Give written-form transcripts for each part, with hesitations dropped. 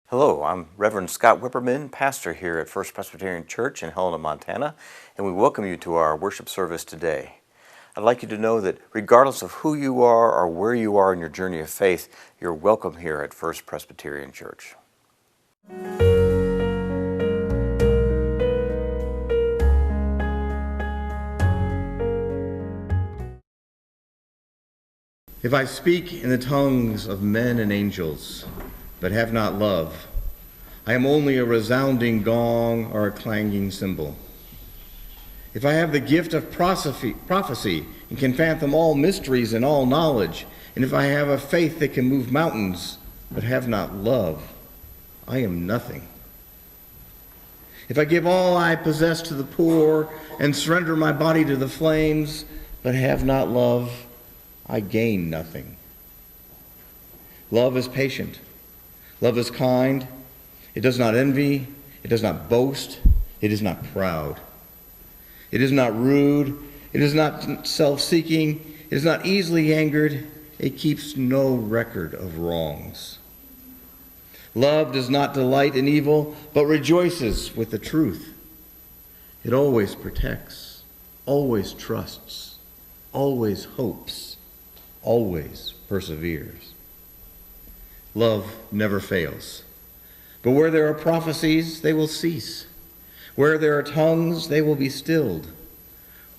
Hello, I'm Reverend Scott Wipperman, pastor here at First Presbyterian Church in Helena, Montana, and we welcome you to our worship service today. I'd like you to know that regardless of who you are or where you are in your journey of faith, you're welcome here at First Presbyterian Church. If I speak in the tongues of men and angels, but have not love, I am only a resounding gong or a clanging cymbal. If I have the gift of prophecy and can fathom all mysteries and all knowledge, and if I have a faith that can move mountains, but have not love, I am nothing. If I give all I possess to the poor and surrender my body to the flames, but have not love, I gain nothing. Love is patient. Love is kind. It does not envy. It does not boast. It is not proud. It is not rude. It is not self-seeking. It is not easily angered. It keeps no record of wrongs. Love does not delight in evil, but rejoices with the truth. It always protects, always trusts, always hopes, always perseveres. Love never fails. But where there are prophecies, they will cease. Where there are tongues, they will be stilled.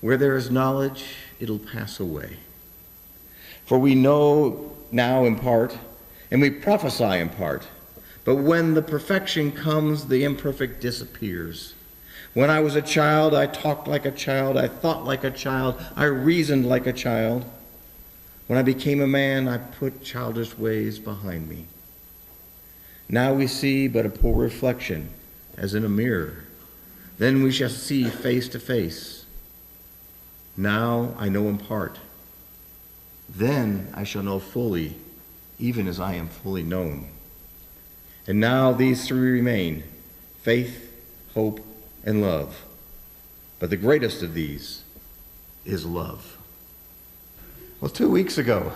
Where there is knowledge, it'll pass away. For we know now in part, and we prophesy in part. But when the perfection comes, the imperfect disappears. When I was a child, I talked like a child, I thought like a child, I reasoned like a child. When I became a man, I put childish ways behind me. Now we see but a poor reflection, as in a mirror. Then we shall see face to face. Now I know in part. Then I shall know fully, even as I am fully known. And now these three remain: faith, hope, and love. But the greatest of these is love. Well, 2 weeks ago,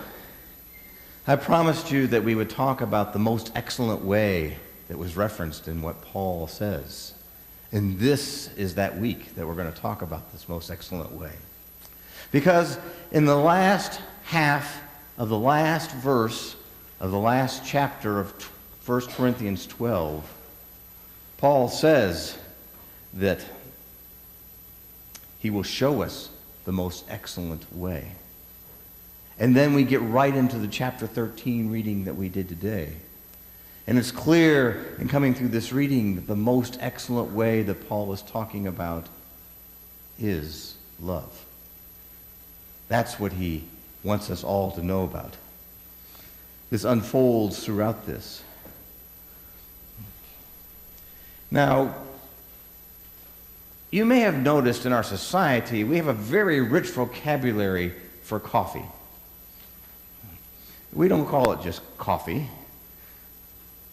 I promised you that we would talk about the most excellent way that was referenced in what Paul says. And this is that week that we're going to talk about this most excellent way. Because in the last half of the last verse of the last chapter of 1 Corinthians 12, Paul says that he will show us the most excellent way. And then we get right into the chapter 13 reading that we did today. And it's clear in coming through this reading that the most excellent way that Paul is talking about is love. That's what he wants us all to know about. This unfolds throughout this. Now, you may have noticed in our society we have a very rich vocabulary for coffee. We don't call it just coffee.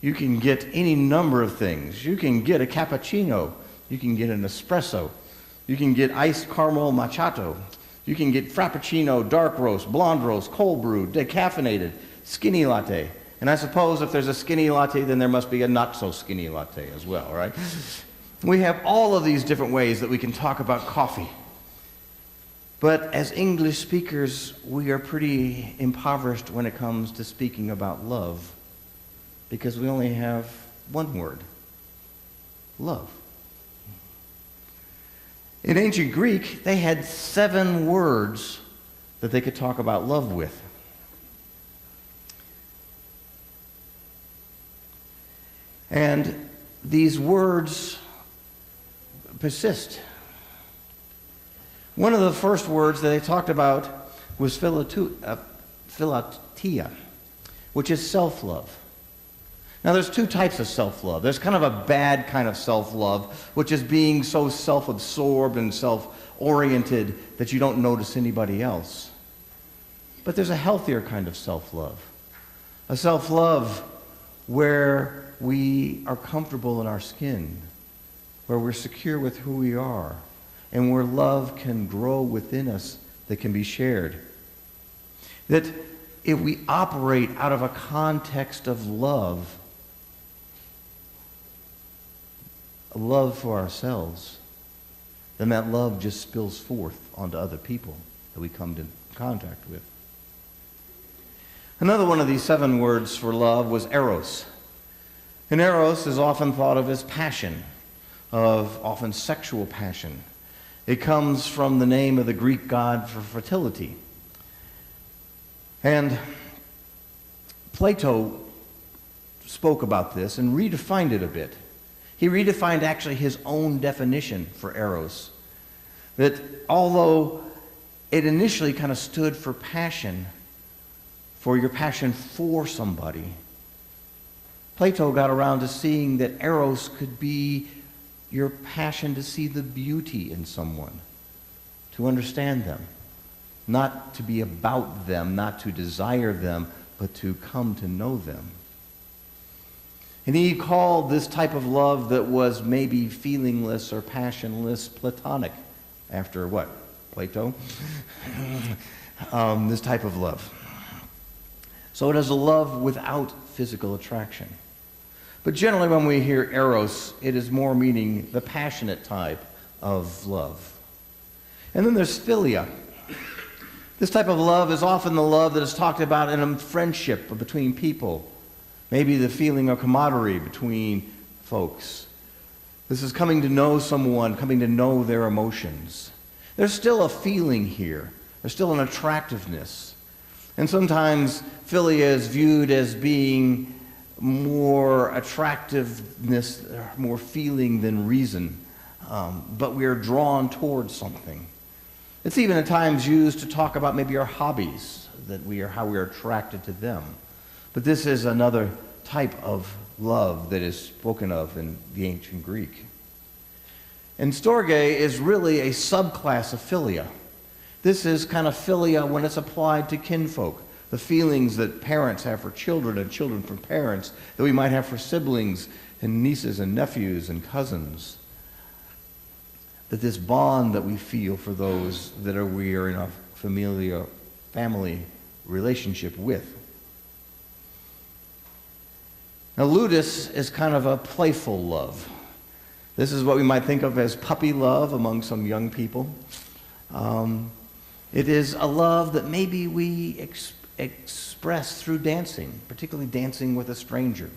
You can get any number of things. You can get a cappuccino. You can get an espresso. You can get iced caramel macchiato. You can get frappuccino, dark roast, blonde roast, cold brew, decaffeinated, skinny latte. And I suppose if there's a skinny latte, then there must be a not so skinny latte as well, right? We have all of these different ways that we can talk about coffee. But as English speakers, we are pretty impoverished when it comes to speaking about love, because we only have one word: love. In ancient Greek, they had 7 words that they could talk about love with. And these words persist. One of the first words that they talked about was philatia, which is self-love. Now, there's 2 types of self-love. There's kind of a bad kind of self-love, which is being so self-absorbed and self-oriented that you don't notice anybody else. But there's a healthier kind of self-love. A self-love where we are comfortable in our skin, where we're secure with who we are, and where love can grow within us that can be shared. That if we operate out of a context of love, love for ourselves, then that love just spills forth onto other people that we come in contact with. Another one of these 7 words for love was eros. And eros is often thought of as passion, of often sexual passion. It comes from the name of the Greek god for fertility. And Plato spoke about this and redefined it a bit. He redefined actually his own definition for eros. That although it initially kind of stood for passion, for your passion for somebody, Plato got around to seeing that eros could be your passion to see the beauty in someone, to understand them, not to be about them, not to desire them, but to come to know them. And he called this type of love that was maybe feelingless or passionless platonic. After what? Plato? This type of love. So it is a love without physical attraction. But generally when we hear eros, it is more meaning the passionate type of love. And then there's philia. This type of love is often the love that is talked about in a friendship between people. Maybe the feeling of camaraderie between folks. This is coming to know someone, coming to know their emotions. There's still a feeling here. There's still an attractiveness. And sometimes philia is viewed as being more attractiveness, more feeling than reason. But we are drawn towards something. It's even at times used to talk about maybe our hobbies, how we are attracted to them. But this is another type of love that is spoken of in the ancient Greek. And storge is really a subclass of philia. This is kind of philia when it's applied to kinfolk, the feelings that parents have for children and children for parents, that we might have for siblings and nieces and nephews and cousins. That this bond that we feel for those that we are in a family relationship with. Now, ludus is kind of a playful love. This is what we might think of as puppy love among some young people. It is a love that maybe we express through dancing, particularly dancing with a stranger.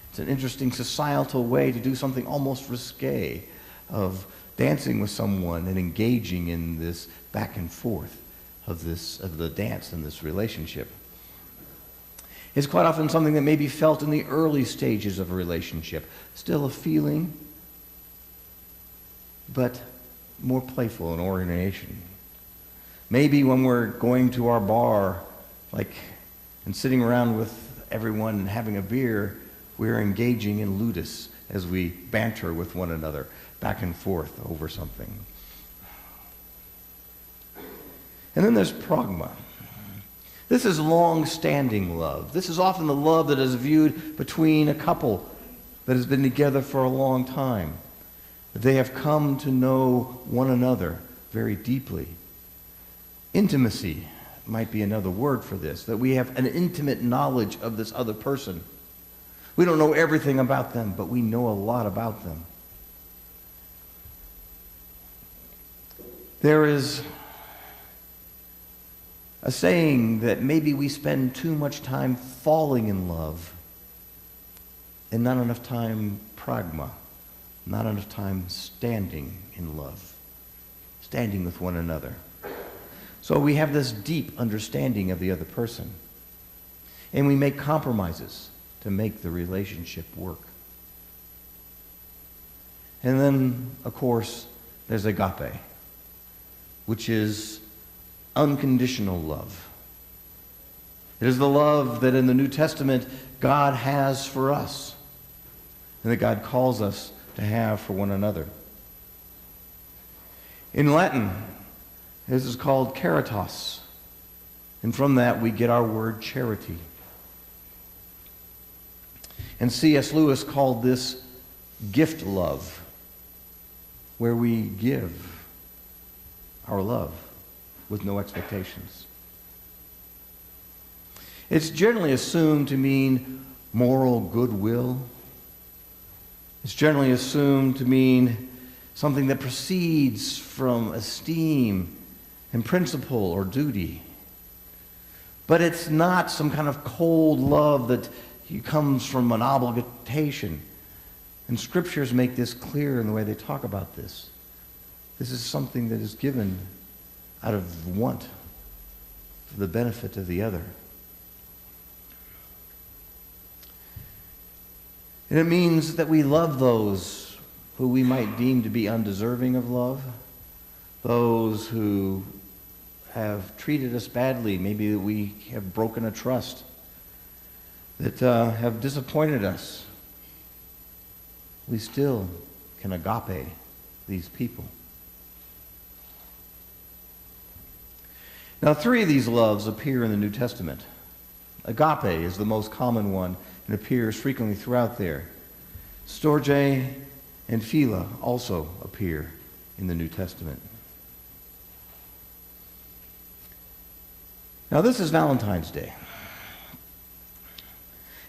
It's an interesting societal way to do something almost risque of dancing with someone and engaging in this back and forth of the dance and this relationship. It's quite often something that may be felt in the early stages of a relationship. Still a feeling, but more playful in orientation. Maybe when we're going to our bar, and sitting around with everyone and having a beer, we're engaging in ludus as we banter with one another back and forth over something. And then there's pragma. This is long-standing love. This is often the love that is viewed between a couple that has been together for a long time. They have come to know one another very deeply. Intimacy might be another word for this, that we have an intimate knowledge of this other person. We don't know everything about them, but we know a lot about them. There is a saying that maybe we spend too much time falling in love and not enough time pragma, not enough time standing in love, standing with one another. So we have this deep understanding of the other person, and we make compromises to make the relationship work. And then, of course, there's agape, which is unconditional love. It is the love that in the New Testament God has for us and that God calls us to have for one another. In Latin, this is called caritas, and from that we get our word charity. And C.S. Lewis called this gift love, where we give our love with no expectations. It's generally assumed to mean moral goodwill, It's generally assumed to mean something that proceeds from esteem and principle or duty. But it's not some kind of cold love that comes from an obligation. And scriptures make this clear in the way they talk about this. This is something that is given out of want for the benefit of the other. And it means that we love those who we might deem to be undeserving of love, those who have treated us badly, maybe we have broken a trust, that have disappointed us. We still can agape these people. Now, 3 of these loves appear in the New Testament. Agape is the most common one and appears frequently throughout there. Storge and Philia also appear in the New Testament. Now, this is Valentine's Day.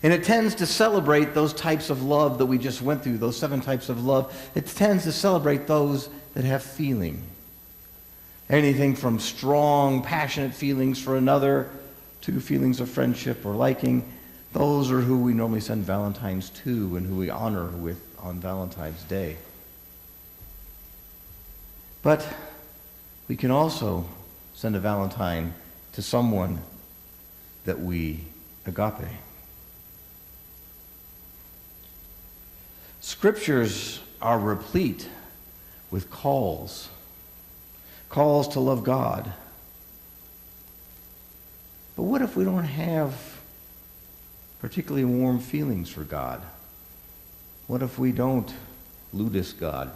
And it tends to celebrate those types of love that we just went through, those 7 types of love. It tends to celebrate those that have feeling. Anything from strong, passionate feelings for another to feelings of friendship or liking. Those are who we normally send Valentines to and who we honor with on Valentine's Day. But we can also send a Valentine to someone that we agape. Scriptures are replete with calls to love God. But what if we don't have particularly warm feelings for God? What if we don't ludus God?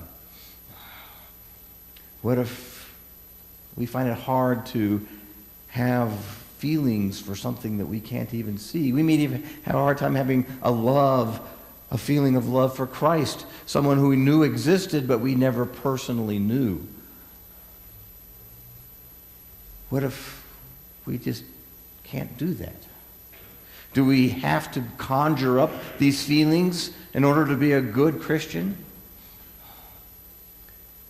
What if we find it hard to have feelings for something that we can't even see? We may even have a hard time having a feeling of love for Christ, someone who we knew existed but we never personally knew. What if we just can't do that? Do we have to conjure up these feelings in order to be a good Christian?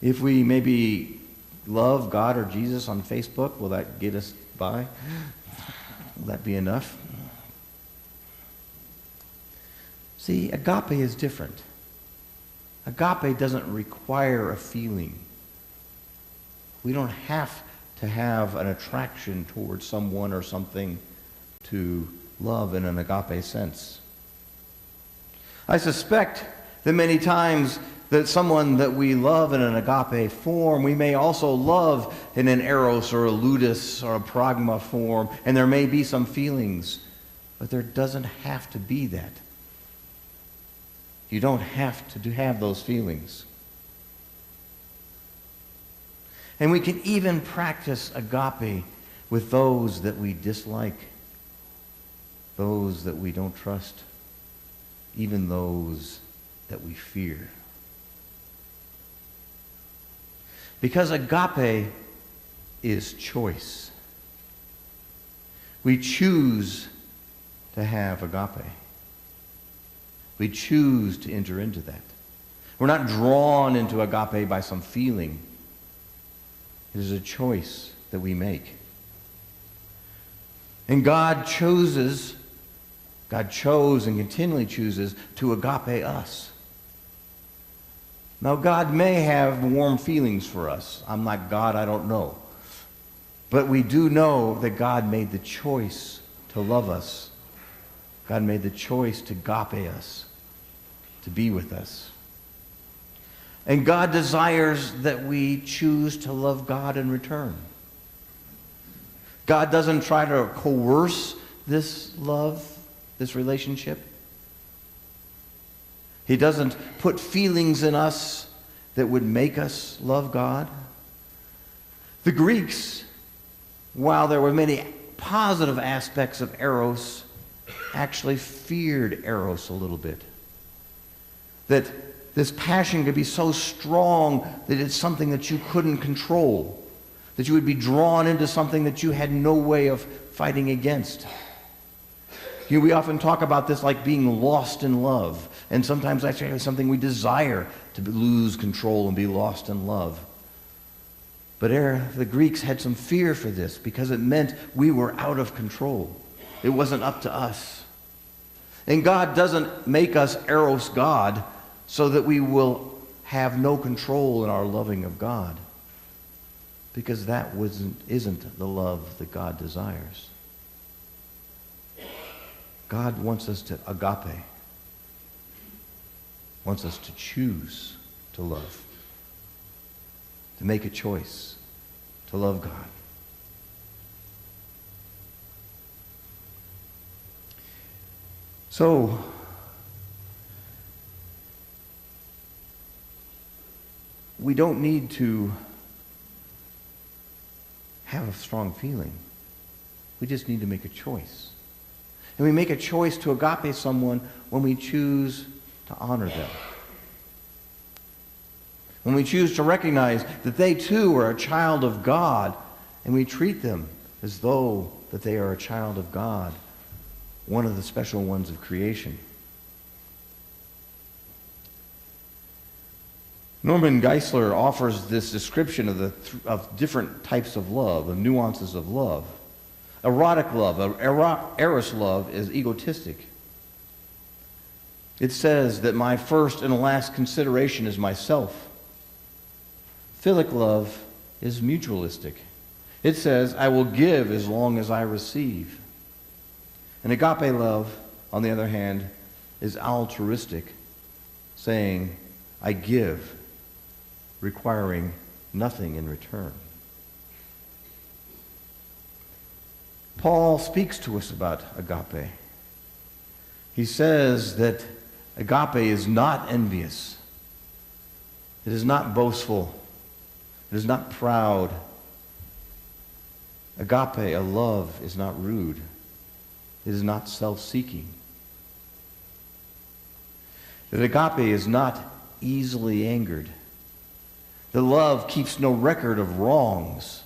If we maybe love God or Jesus on Facebook, will that get us by? Will that be enough? See, agape is different. Agape doesn't require a feeling. We don't have to have an attraction towards someone or something to love in an agape sense. I suspect that many times that someone that we love in an agape form, we may also love in an eros or a ludus or a pragma form, and there may be some feelings, but there doesn't have to be that. You don't have to have those feelings. And we can even practice agape with those that we dislike, those that we don't trust, even those that we fear. Because agape is choice. We choose to have agape. We choose to enter into that. We're not drawn into agape by some feeling. It is a choice that we make. And God chose and continually chooses to agape us. Now, God may have warm feelings for us. I'm not God, I don't know. But we do know that God made the choice to love us. God made the choice to agape us, to be with us. And God desires that we choose to love God in return. God doesn't try to coerce this love, this relationship. He doesn't put feelings in us that would make us love God. The Greeks, while there were many positive aspects of eros, actually feared eros a little bit. That this passion could be so strong that it's something that you couldn't control, that you would be drawn into something that you had no way of fighting against. We often talk about this like being lost in love. And sometimes actually something we desire to lose control and be lost in love. But the Greeks had some fear for this because it meant we were out of control. It wasn't up to us. And God doesn't make us Eros God so that we will have no control in our loving of God. Because that isn't the love that God desires. God wants us to agape. Wants us to choose to love. To make a choice to love God. So, we don't need to have a strong feeling. We just need to make a choice. And we make a choice to agape someone when we choose to honor them. When we choose to recognize that they too are a child of God, and we treat them as though that they are a child of God, one of the special ones of creation. Norman Geisler offers this description of different types of love, of nuances of love. Erotic love, eros love, is egotistic. It says that my first and last consideration is myself. Philic love is mutualistic. It says, I will give as long as I receive. And agape love, on the other hand, is altruistic, saying, I give, requiring nothing in return. Paul speaks to us about agape. He says that agape is not envious. It is not boastful. It is not proud. Agape, a love, is not rude. It is not self-seeking. That agape is not easily angered. The love keeps no record of wrongs.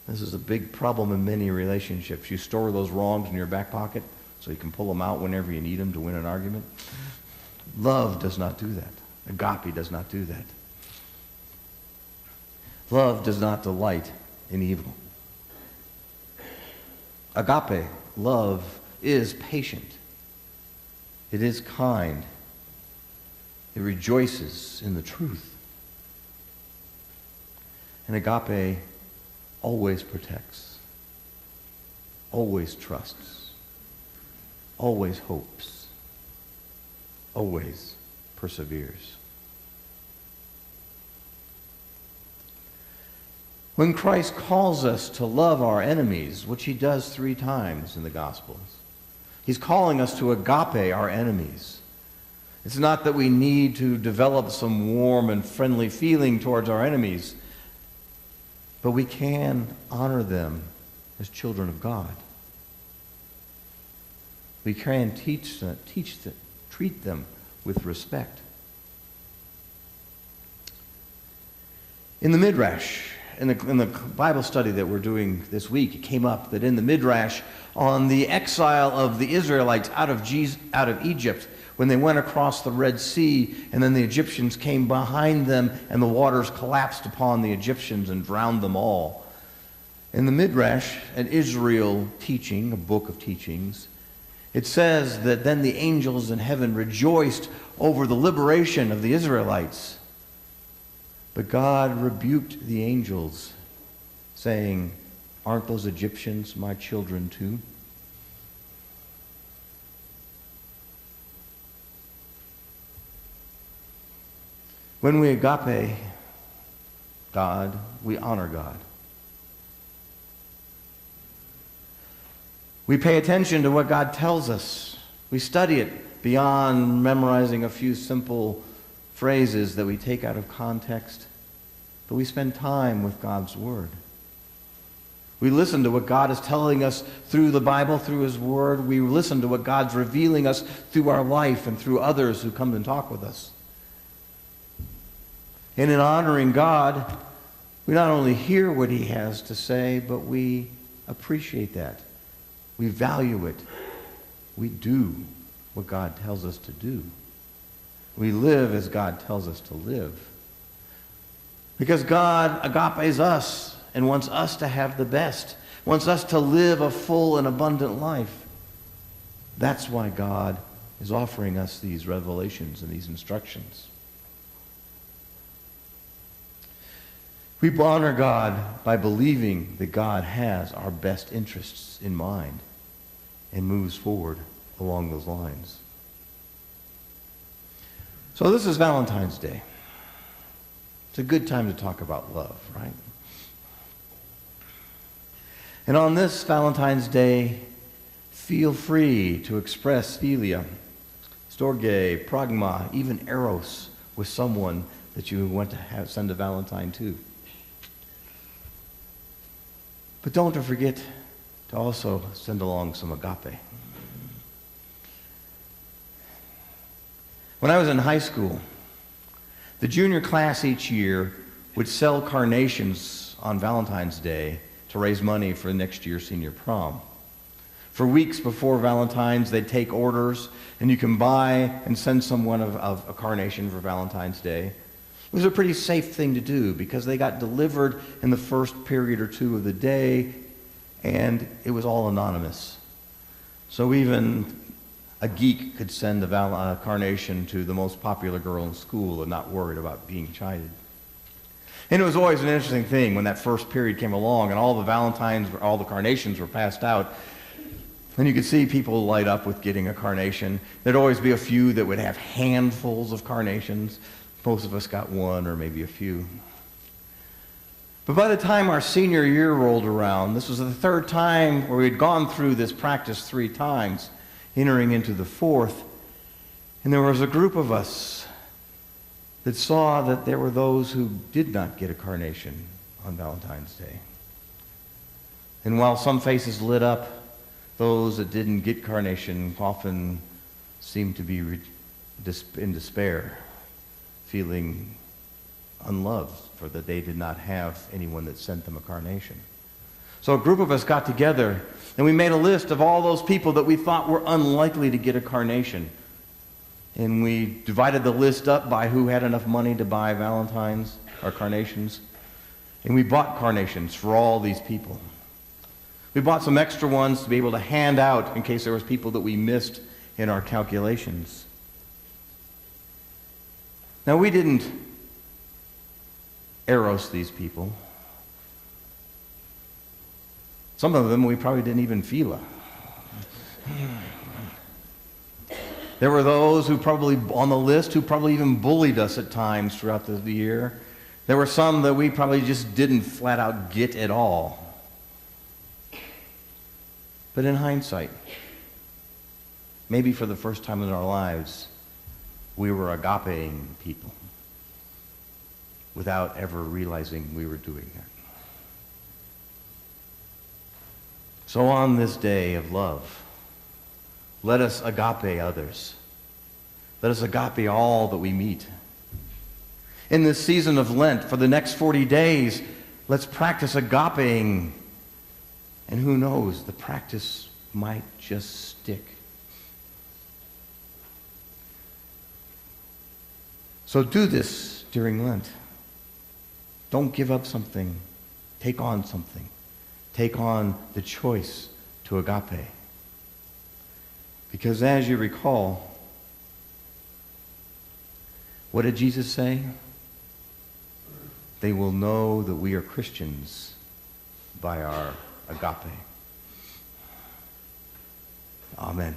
This is a big problem in many relationships. You store those wrongs in your back pocket so you can pull them out whenever you need them to win an argument. Love does not do that. Agape does not do that. Love does not delight in evil. Agape, love, is patient. It is kind. It rejoices in the truth. And agape always protects, always trusts, always hopes, always perseveres. When Christ calls us to love our enemies, which he does 3 times in the Gospels, he's calling us to agape our enemies. It's not that we need to develop some warm and friendly feeling towards our enemies, but we can honor them as children of God. We can treat them with respect. In the Midrash, in the Bible study that we're doing this week, it came up that in the Midrash, on the exile of the Israelites out of Egypt, when they went across the Red Sea, and then the Egyptians came behind them, and the waters collapsed upon the Egyptians and drowned them all. In the Midrash, an Israel teaching, a book of teachings, it says that then the angels in heaven rejoiced over the liberation of the Israelites. But God rebuked the angels, saying, aren't those Egyptians my children too? When we agape God, we honor God. We pay attention to what God tells us. We study it beyond memorizing a few simple phrases that we take out of context. But we spend time with God's Word. We listen to what God is telling us through the Bible, through His Word. We listen to what God's revealing us through our life and through others who come and talk with us. And in honoring God, we not only hear what He has to say, but we appreciate that. We value it. we do what God tells us to do. We live as God tells us to live. Because God agapes us and wants us to have the best, wants us to live a full and abundant life. That's why God is offering us these revelations and these instructions. We honor God by believing that God has our best interests in mind and moves forward along those lines. So this is Valentine's Day. It's a good time to talk about love, right? And on this Valentine's Day, feel free to express philia, storge, pragma, even eros with someone that you want to send a Valentine to. But don't forget to also send along some agape. When I was in high school, the junior class each year would sell carnations on Valentine's Day to raise money for next year's senior prom. For weeks before Valentine's, they'd take orders, and you can buy and send someone a carnation for Valentine's Day. It was a pretty safe thing to do because they got delivered in the first period or two of the day, and it was all anonymous. So even a geek could send a carnation to the most popular girl in school and not worried about being chided. And it was always an interesting thing when that first period came along and all the carnations were passed out. And you could see people light up with getting a carnation. There'd always be a few that would have handfuls of carnations. Most of us got one or maybe a few. But by the time our senior year rolled around, this was the third time where we'd gone through this practice 3 times, entering into the 4th, and there was a group of us that saw that there were those who did not get a carnation on Valentine's Day. And while some faces lit up, those that didn't get carnation often seemed to be in despair, feeling unloved for that they did not have anyone that sent them a carnation. So a group of us got together and we made a list of all those people that we thought were unlikely to get a carnation. And we divided the list up by who had enough money to buy Valentines or carnations. And we bought carnations for all these people. We bought some extra ones to be able to hand out in case there was people that we missed in our calculations. Now we didn't eros these people. Some of them we probably didn't even feel. There were those who probably on the list who probably even bullied us at times throughout the year. There were some that we probably just didn't flat out get at all. But in hindsight, maybe for the first time in our lives, we were agapeing people without ever realizing we were doing that. So on this day of love, let us agape others. Let us agape all that we meet. In this season of Lent, for the next 40 days, let's practice agapeing. And who knows, the practice might just stick. So do this during Lent. Don't give up something. Take on something. Take on the choice to agape. Because as you recall, what did Jesus say? They will know that we are Christians by our agape. Amen.